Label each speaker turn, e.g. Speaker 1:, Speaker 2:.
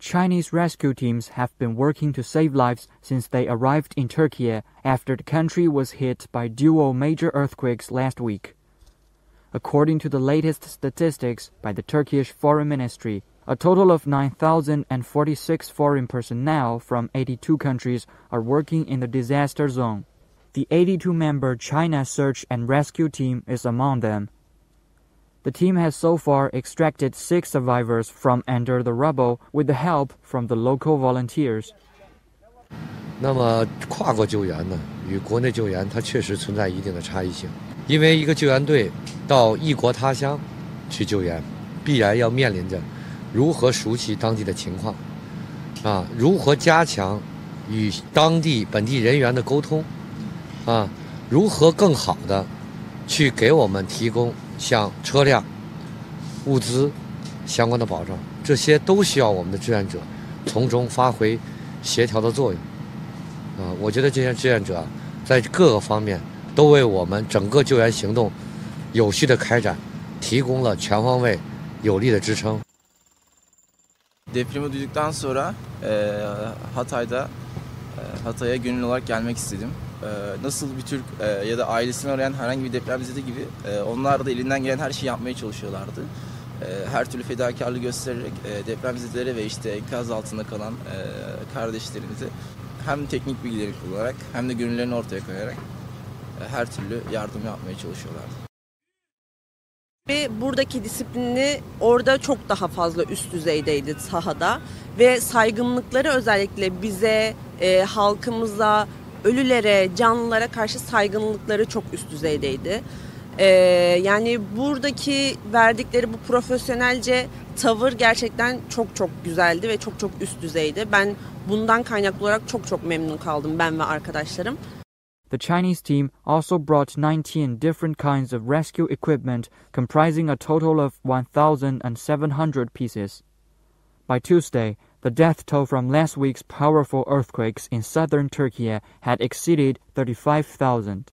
Speaker 1: Chinese rescue teams have been working to save lives since they arrived in Turkey after the country was hit by dual major earthquakes last week. According to the latest statistics by the Turkish Foreign Ministry, a total of 9,046 foreign personnel from 82 countries are working in the disaster zone. The 82-member China Search and Rescue Team is among them. The team has so far extracted 6 survivors from under the rubble with the help from the local volunteers.
Speaker 2: 那么跨国救援呢，与国内救援它确实存在一定的差异性，因为一个救援队到异国他乡去救援，必然要面临着如何熟悉当地的情况，如何加强与当地本地人员的沟通，如何更好的去给我们提供像车辆、物资相关的保障，这些都需要我们的志愿者从中发挥协调的作用。我觉得这些志愿者在各个方面都为我们整个救援行动有序的开展提供了全方位有力的支撑。
Speaker 3: Depremi duyduktan sonra Hatay'a gönüllü olarak gelmek istedim. Nasıl bir Türk ya da ailesini arayan herhangi bir depremzede gibi onlar da elinden gelen her şeyi yapmaya çalışıyorlardı. Her türlü fedakarlığı göstererek depremzedelere ve işte enkaz altında kalan kardeşlerimize hem teknik bilgileri kullanarak hem de gönüllerini ortaya koyarak her türlü yardım yapmaya çalışıyorlardı.
Speaker 4: Ve buradaki disiplini orada çok daha fazla üst düzeydeydi sahada ve saygınlıkları özellikle bize, halkımıza, ölülere, canlılara karşı saygınlıkları çok üst düzeydeydi. Yani buradaki verdikleri bu profesyonelce tavır gerçekten çok çok güzeldi ve çok çok üst düzeydi. Ben bundan kaynaklı olarak çok çok memnun kaldım ben ve arkadaşlarım.
Speaker 1: The Chinese team also brought 19 different kinds of rescue equipment comprising a total of 1,700 pieces. By Tuesday, the death toll from last week's powerful earthquakes in southern Turkey had exceeded 35,000.